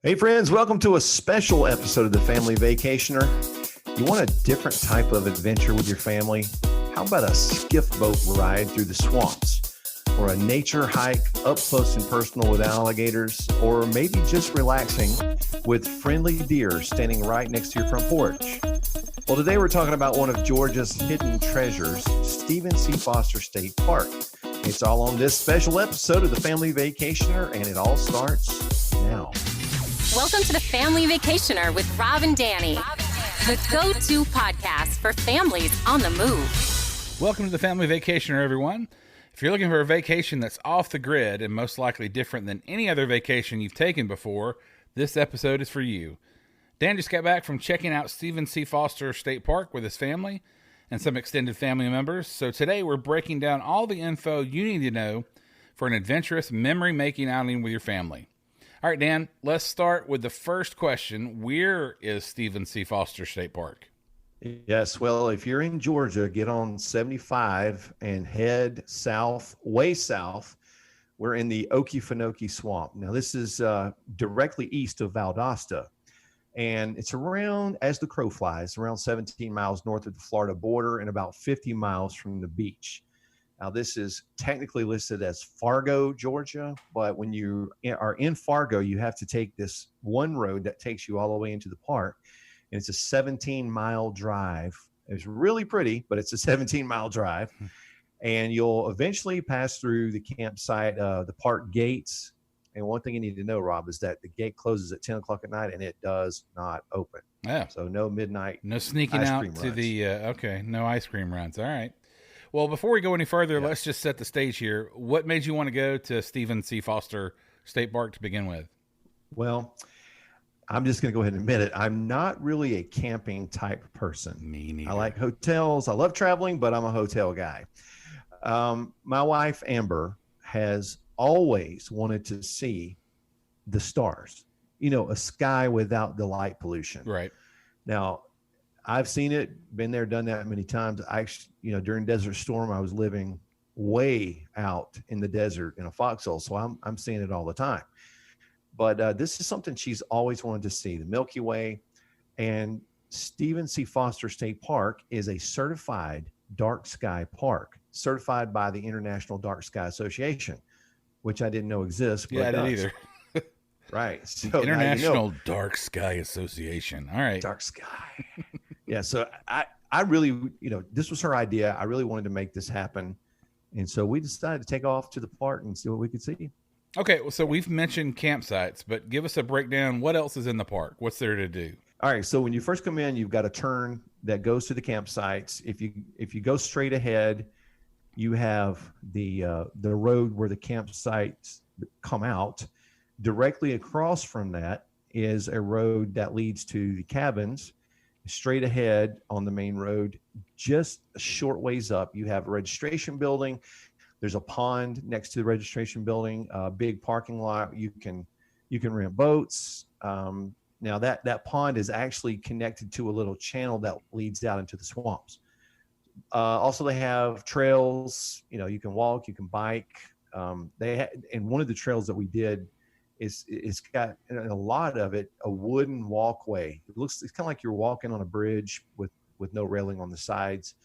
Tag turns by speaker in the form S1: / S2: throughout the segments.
S1: Hey friends, welcome to a special episode of the Family Vacationer. You want a different type of adventure with your family? How about a skiff boat ride through the swamps? Or a nature hike up close and personal with alligators? Or maybe just relaxing with friendly deer standing right next to your front porch? Well, today we're talking about one of Georgia's hidden treasures, Stephen C. Foster State Park. It's all on this special episode of the Family Vacationer, and it all starts now.
S2: Welcome to the Family Vacationer with Rob and Danny, the go-to podcast for families on the move.
S3: Welcome to the Family Vacationer, everyone. If you're looking for a vacation that's off the grid and most likely different than any other vacation you've taken before, this episode is for you. Dan just got back from checking out Stephen C. Foster State Park with his family and some extended family members. So today we're breaking down all the info you need to know for an adventurous memory-making outing with your family. All right, Dan, let's start with the first question. Where is Stephen C. Foster State Park?
S1: Yes, well, if you're in Georgia, get on 75 and head south, way south. We're in the Okefenokee Swamp. Now, this is directly east of Valdosta, and it's around, as the crow flies, around 17 miles north of the Florida border and about 50 miles from the beach. Now, this is technically listed as Fargo, Georgia, but when you are in Fargo, you have to take this one road that takes you all the way into the park, and it's a 17-mile drive. It's really pretty, but it's a 17-mile drive, and you'll eventually pass through the campsite, the park gates. And one thing you need to know, Rob, is that the gate closes at 10 o'clock at night, and it does not open.
S3: Yeah.
S1: So no midnight.
S3: No sneaking out to
S1: runs.
S3: No ice cream runs. All right. Well, before we go any further, let's just set the stage here. What made you want to go to Stephen C. Foster State Park to begin with?
S1: Well, I'm just going to go ahead and admit it. I'm not really a camping type person.
S3: Me neither.
S1: I like hotels. I love traveling, but I'm a hotel guy. My wife, Amber, has always wanted to see the stars, a sky without the light pollution.
S3: Right.
S1: Now, I've seen it, been there, done that many times. During Desert Storm, I was living way out in the desert in a foxhole, so I'm seeing it all the time. But this is something she's always wanted to see, the Milky Way. And Stephen C. Foster State Park is a certified dark sky park, certified by the International Dark Sky Association, which I didn't know exists.
S3: Yeah, I didn't either.
S1: Right. So
S3: International Dark Sky Association. All right.
S1: Dark sky. Yeah. So I really, this was her idea. I really wanted to make this happen. And so we decided to take off to the park and see what we could see.
S3: Okay. Well, so we've mentioned campsites, but give us a breakdown. What else is in the park? What's there to do?
S1: All right. So when you first come in, you've got a turn that goes to the campsites. If you go straight ahead, you have the road where the campsites come out. Directly across from that is a road that leads to the cabins. Straight ahead on the main road, just a short ways up, you have a registration building. There's a pond next to the registration building, a big parking lot. You can rent boats. Now that pond is actually connected to a little channel that leads out into the swamps. Also, they have trails. You can walk, you can bike. And one of the trails that we did it's got, a lot of it, a wooden walkway. It's kind of like you're walking on a bridge with no railing on the sides.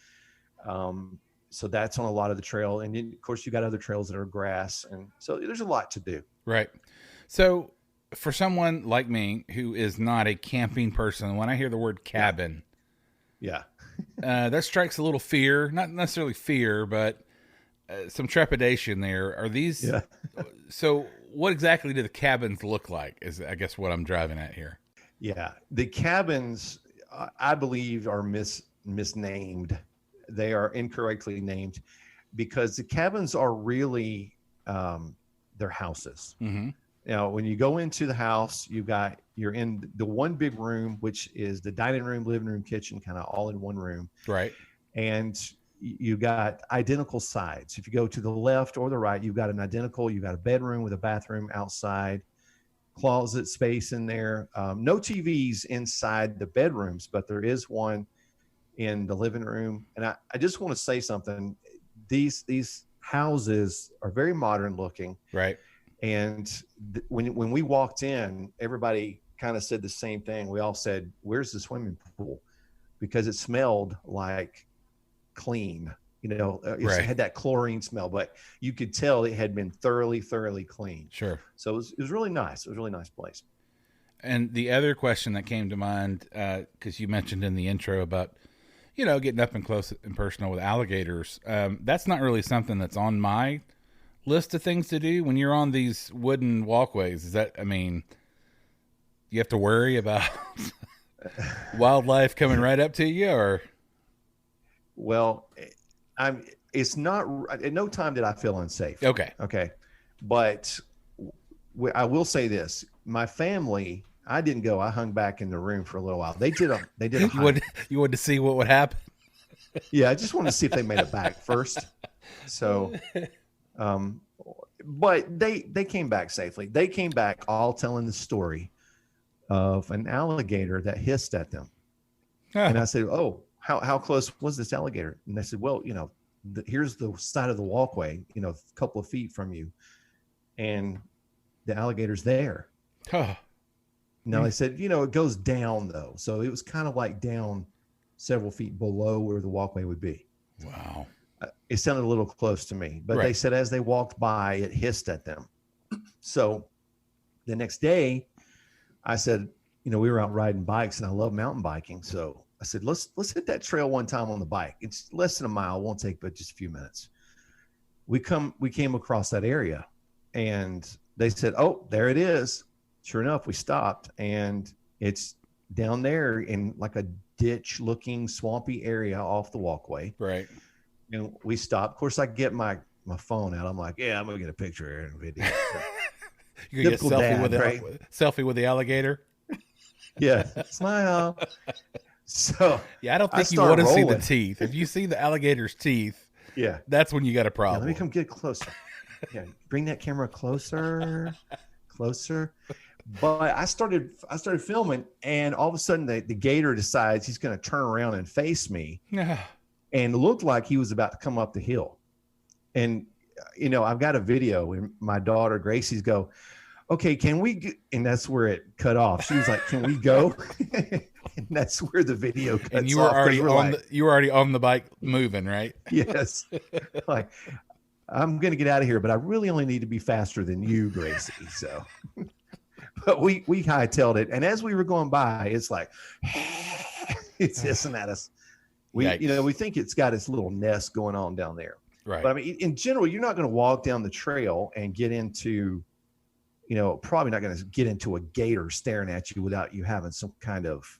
S1: So that's on a lot of the trail. And then, of course, you got other trails that are grass. And so there's a lot to do.
S3: Right. So for someone like me who is not a camping person, when I hear the word cabin, that strikes a little fear, not necessarily fear, but some trepidation there. Are these, so what exactly do the cabins look like is, I guess, what I'm driving at here.
S1: Yeah. The cabins, I believe, are misnamed. They are incorrectly named because the cabins are really, they're houses.
S3: Mm-hmm.
S1: Now, when you go into the house, you're in the one big room, which is the dining room, living room, kitchen, kind of all in one room.
S3: Right.
S1: And you got identical sides. If you go to the left or the right, you've got you got a bedroom with a bathroom outside, closet space in there. No TVs inside the bedrooms, but there is one in the living room. And I just want to say something. These houses are very modern looking.
S3: Right.
S1: And when we walked in, everybody kind of said the same thing. We all said, "Where's the swimming pool?" Because it smelled like clean. It
S3: Right.
S1: had that chlorine smell, but you could tell it had been thoroughly cleaned.
S3: Sure.
S1: So it was really nice. It was a really nice place.
S3: And the other question that came to mind, because you mentioned in the intro about, getting up and close and personal with alligators. That's not really something that's on my list of things to do when you're on these wooden walkways. You have to worry about wildlife coming right up to you, or?
S1: Well, it's not, at no time did I feel unsafe.
S3: Okay.
S1: But I will say this, my family, I didn't go. I hung back in the room for a little while. They did a hike.
S3: You wanted to see what would happen?
S1: Yeah, I just wanted to see if they made it back first. So, but they came back safely. They came back all telling the story of an alligator that hissed at them. And I said, "Oh, how close was this alligator?" And they said, "Well, here's the side of the walkway, a couple of feet from you, and the alligator's there." Now they said, it goes down though. So it was kind of like down several feet below where the walkway would be.
S3: Wow.
S1: It sounded a little close to me, but
S3: Right.
S1: They said as they walked by, it hissed at them. So the next day I said, we were out riding bikes and I love mountain biking. So I said, let's hit that trail one time on the bike. It's less than a mile. Won't take but just a few minutes. We came across that area and they said, "Oh, there it is." Sure enough, we stopped and it's down there in like a ditch looking swampy area off the walkway.
S3: Right.
S1: And we stopped. Of course, I get my phone out. I'm like, "Yeah, I'm going to get a picture here and video." So,
S3: You get a
S1: typical dad, right?
S3: selfie with the alligator.
S1: Yeah. Smile. So
S3: Yeah, I don't think you
S1: start
S3: want to see the
S1: rolling.
S3: teeth. If you see the alligator's teeth,
S1: Yeah.
S3: that's when you got a
S1: Yeah,
S3: problem.
S1: let me come get closer. Yeah, bring that camera closer. But I started filming, and all of a sudden the gator decides he's going to turn around and face me, and it looked like he was about to come up the hill. And I've got a video, and my daughter Gracie's go, "Okay, can we?" And that's where it cut off. She was like, "Can we go?" And that's where the video cuts
S3: And you were
S1: off, 'cause
S3: already
S1: we're
S3: on
S1: like,
S3: you were already on the bike moving, right?
S1: yes. Like, I'm going to get out of here, but I really only need to be faster than you, Gracie. So, but we hightailed it. And as we were going by, it's like, it's hissing at us.
S3: Yikes.
S1: We think it's got its little nest going on down there.
S3: Right.
S1: But I mean, in general, you're not going to walk down the trail and get into, probably not going to get into a gator staring at you without you having some kind of,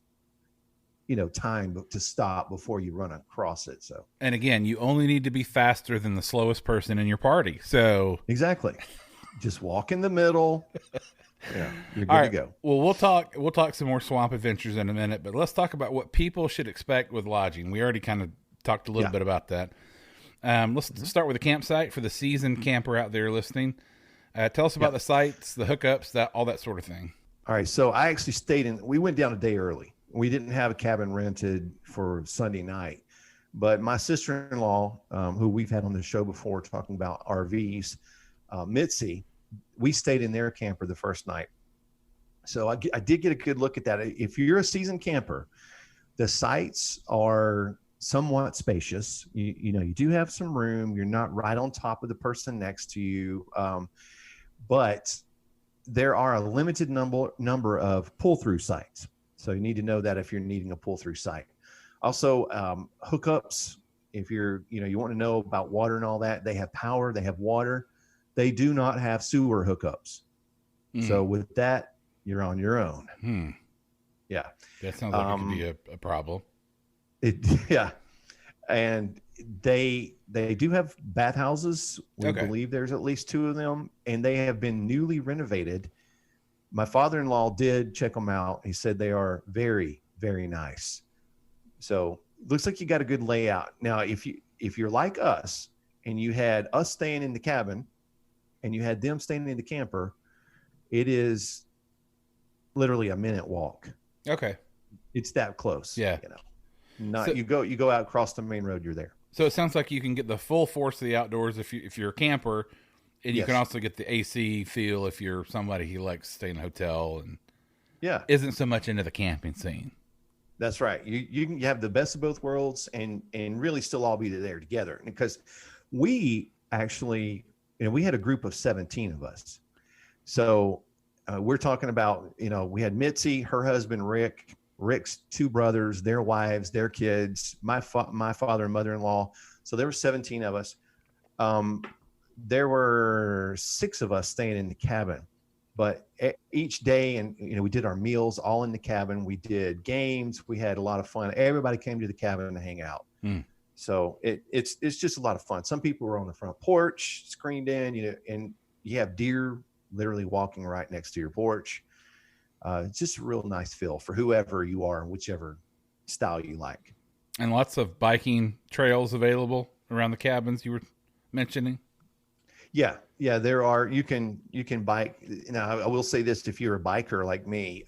S1: time to stop before you run across it. So
S3: And again, you only need to be faster than the slowest person in your party. So
S1: exactly, just walk in the middle. Yeah, you're good
S3: all
S1: to
S3: right.
S1: go.
S3: Well, we'll talk some more swamp adventures in a minute, but let's talk about what people should expect with lodging. We already kind of talked a little bit about that. Let's start with the campsite for the seasoned camper out there listening. Tell us about the sites, the hookups, all that sort of thing.
S1: All right, so I actually we went down a day early. We didn't have a cabin rented for Sunday night, but my sister-in-law, who we've had on the show before talking about RVs, Mitzi, we stayed in their camper the first night. So I did get a good look at that. If you're a seasoned camper, the sites are somewhat spacious. You do have some room. You're not right on top of the person next to you, but there are a limited number of pull-through sites. So you need to know that if you're needing a pull-through site. Also, hookups. If you want to know about water and all that, they have power, they have water. They do not have sewer hookups. So with that, you're on your own. Yeah.
S3: That sounds like it could be a problem.
S1: Yeah. And they do have bathhouses. We believe there's at least 2 of them, and they have been newly renovated. My father-in-law did check them out. He said they are very, very nice. So looks like you got a good layout. Now, if you're like us and you had us staying in the cabin and you had them staying in the camper, it is literally a minute walk.
S3: Okay.
S1: It's that close.
S3: Yeah.
S1: You go out across the main road, you're there.
S3: So it sounds like you can get the full force of the outdoors if you're a camper And you can also get the AC feel if you're somebody who likes to stay in a hotel and isn't so much into the camping scene.
S1: That's right. You can have the best of both worlds and really still all be there together. Because we actually, we had a group of 17 of us. So we're talking about, we had Mitzi, her husband, Rick's two brothers, their wives, their kids, my father and mother-in-law. So there were 17 of us. There were 6 of us staying in the cabin, but each day, and we did our meals all in the cabin. We did games. We had a lot of fun. Everybody came to the cabin to hang out. So it's just a lot of fun. Some people were on the front porch, screened in, and you have deer literally walking right next to your porch. It's just a real nice feel for whoever you are and whichever style you like.
S3: And lots of biking trails available around the cabins you were mentioning.
S1: Yeah, there are. You can bike. Now, I will say this: if you're a biker like me,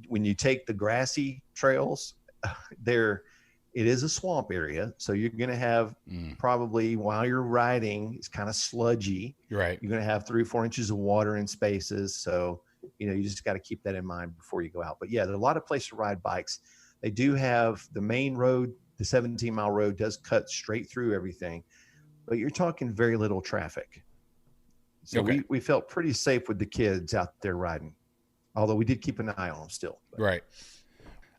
S1: when you take the grassy trails, it is a swamp area, so you're going to have probably while you're riding, it's kind of sludgy.
S3: Right.
S1: You're going to have 3 or 4 inches of water in spaces, so you just got to keep that in mind before you go out. But yeah, there are a lot of places to ride bikes. They do have the main road. The 17-mile road does cut straight through everything. But you're talking very little traffic. So we felt pretty safe with the kids out there riding, although we did keep an eye on them still.
S3: Right.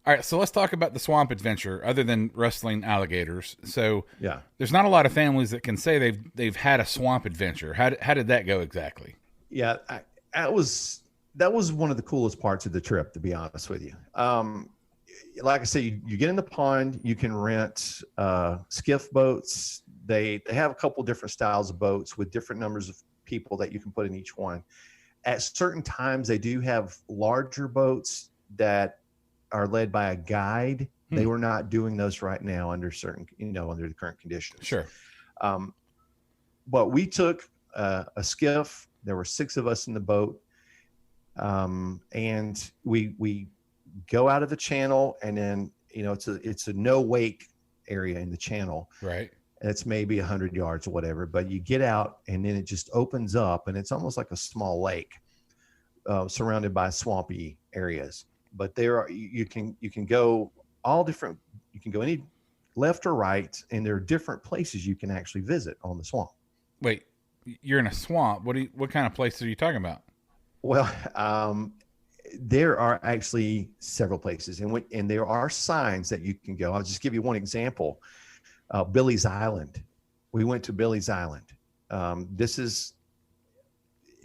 S3: All right. So let's talk about the swamp adventure other than wrestling alligators. So there's not a lot of families that can say they've had a swamp adventure. How did that go exactly?
S1: Yeah, that was one of the coolest parts of the trip, to be honest with you. Like I said, you get in the pond, you can rent skiff boats. They have a couple different styles of boats with different numbers of people that you can put in each one. At certain times, they do have larger boats that are led by a guide. They were not doing those right now under the current conditions.
S3: Sure.
S1: But we took a skiff. There were 6 of us in the boat. And we go out of the channel, and then, it's a no wake area in the channel.
S3: Right.
S1: It's maybe 100 yards or whatever, but you get out and then it just opens up, and it's almost like a small lake surrounded by swampy areas. But you can go all different. You can go any left or right, and there are different places you can actually visit on the swamp.
S3: Wait, you're in a swamp. What kind of places are you talking about?
S1: Well, there are actually several places, and there are signs that you can go. I'll just give you one example. Billy's Island. We went to Billy's Island. This is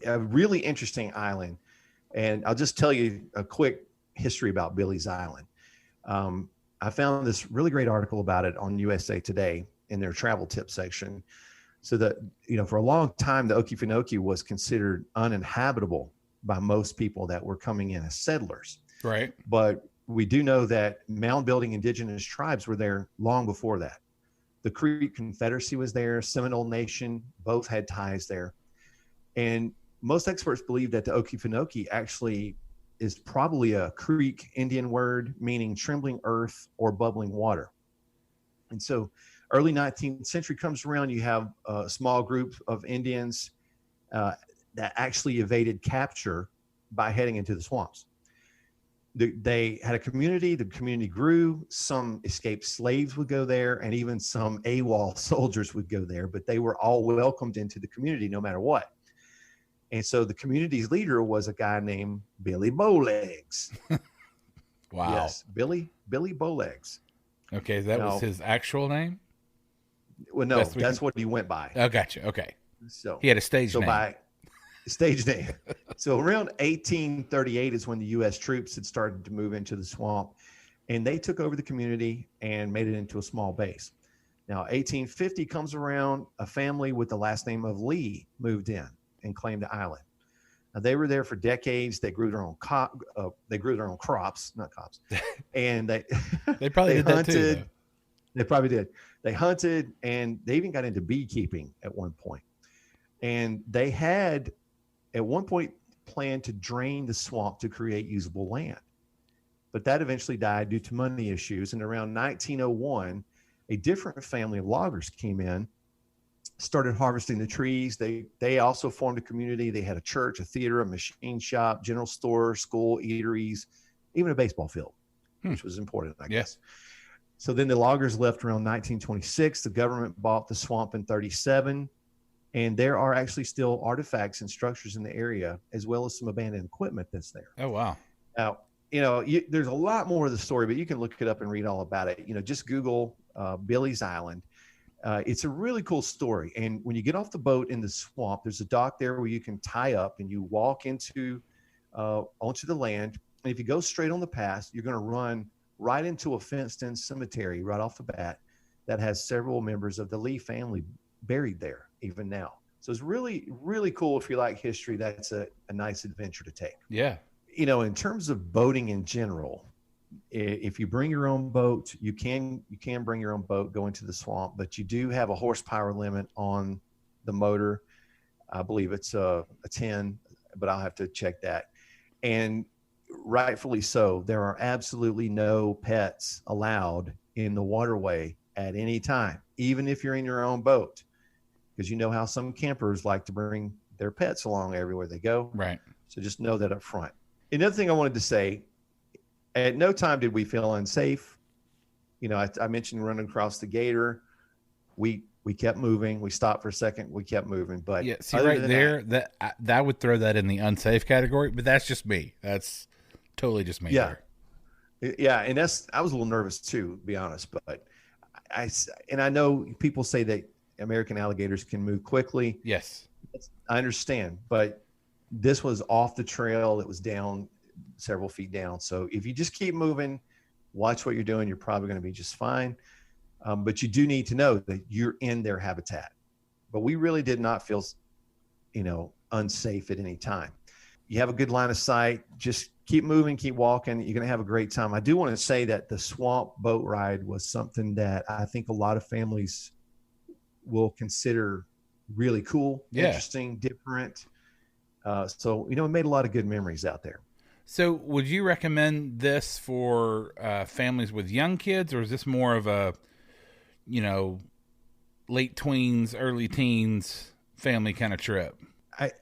S1: a really interesting island. And I'll just tell you a quick history about Billy's Island. I found this really great article about it on USA Today in their travel tip section. So that, for a long time, the Okefenokee was considered uninhabitable by most people that were coming in as settlers.
S3: Right.
S1: But we do know that mound building indigenous tribes were there long before that. The Creek Confederacy was there. Seminole Nation both had ties there. And most experts believe that the Okefenokee actually is probably a Creek Indian word meaning trembling earth or bubbling water. And so early 19th century comes around, you have a small group of Indians that actually evaded capture by heading into the swamps. They had a community. The community grew. Some escaped slaves would go there, and even some AWOL soldiers would go there, but they were all welcomed into the community no matter what. And so the community's leader was a guy named Billy Bowlegs.
S3: Wow.
S1: Yes, Billy Bowlegs.
S3: Okay, that was his actual name?
S1: Well, no, that's what he went by.
S3: Oh, gotcha. Okay.
S1: So
S3: he had a stage name.
S1: By stage name. So around 1838 is when the U.S. troops had started to move into the swamp, and they took over the community and made it into a small base. Now, 1850 comes around, a family with the last name of Lee moved in and claimed the island. Now, they were there for decades. They grew their own crops, not cops, and
S3: they probably did
S1: hunted.
S3: That too,
S1: they probably did. They hunted, and they even got into beekeeping at one point. And they had, at one point, planned to drain the swamp to create usable land. But that eventually died due to money issues. And around 1901, a different family of loggers came in started harvesting the trees. They also formed a community. They had a church, a theater, a machine shop, general store, school, eateries, even a baseball field, which was important, I guess. So then the loggers left around 1926. The government bought the swamp in 37. And there are actually still artifacts and structures in the area, as well as some abandoned equipment that's there.
S3: Oh, wow.
S1: Now, there's a lot more of the story, but you can look it up and read all about it. Just Google Billy's Island. It's a really cool story. And when you get off the boat in the swamp, there's a dock there where you can tie up and you walk onto the land. And if you go straight on the path, you're going to run right into a fenced-in cemetery right off the bat that has several members of the Lee family buried there even now. So it's really, really cool. If you like history, that's a nice adventure to take.
S3: Yeah.
S1: In terms of boating in general, if you bring your own boat, you can bring your own boat, go into the swamp, but you do have a horsepower limit on the motor. I believe it's a 10, but I'll have to check that. And rightfully so, there are absolutely no pets allowed in the waterway at any time, even if you're in your own boat, because you know how some campers like to bring their pets along everywhere they go.
S3: Right.
S1: So just know that up front. Another thing I wanted to say, at no time did we feel unsafe. I mentioned running across the gator. We kept moving. We stopped for a second. We kept moving. But
S3: yeah, see right there, that would throw that in the unsafe category. But that's just me. That's totally just me.
S1: Yeah, there. Yeah, and I was a little nervous too, to be honest. But I know people say that American alligators can move quickly.
S3: Yes,
S1: I understand, but this was off the trail. It was down several feet down. So if you just keep moving, watch what you're doing, you're probably going to be just fine. But you do need to know that you're in their habitat. But we really did not feel, unsafe at any time. You have a good line of sight. Just keep moving, keep walking. You're going to have a great time. I do want to say that the swamp boat ride was something that I think a lot of families will consider really cool, interesting, different. So, we made a lot of good memories out there.
S3: So would you recommend this for families with young kids, or is this more of a, late tweens, early teens family kind of trip?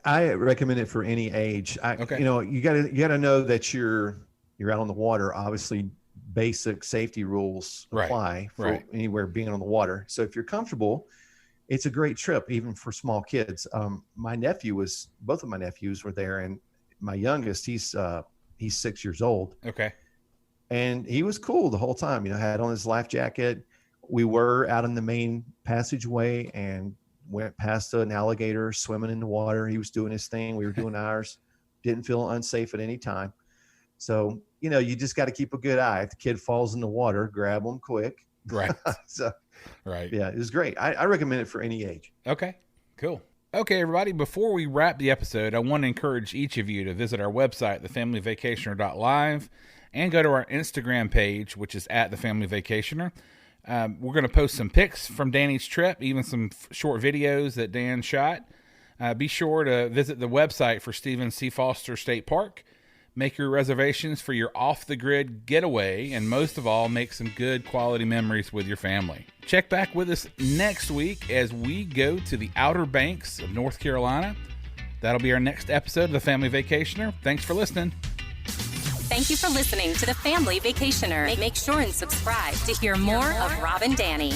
S1: I recommend it for any age.
S3: Okay.
S1: You gotta know that you're out on the water. Obviously, basic safety rules apply for anywhere being on the water. So if you're comfortable, it's a great trip, even for small kids. Both of my nephews were there, and my youngest, he's 6 years old.
S3: Okay.
S1: And he was cool the whole time, had on his life jacket. We were out in the main passageway and went past an alligator swimming in the water. He was doing his thing. We were doing ours. Didn't feel unsafe at any time. So, you just got to keep a good eye. If the kid falls in the water, grab them quick.
S3: Right.
S1: So,
S3: right.
S1: Yeah, it was great. I recommend it for any age.
S3: Okay, cool. Okay, everybody, before we wrap the episode, I want to encourage each of you to visit our website, thefamilyvacationer.live, and go to our Instagram page, which is @thefamilyvacationer. We're going to post some pics from Danny's trip, even some short videos that Dan shot. Be sure to visit the website for Stephen C. Foster State Park. Make your reservations for your off-the-grid getaway, and most of all, make some good quality memories with your family. Check back with us next week as we go to the Outer Banks of North Carolina. That'll be our next episode of The Family Vacationer. Thanks for listening.
S2: Thank you for listening to The Family Vacationer. Make sure and subscribe to hear more of Rob and Danny.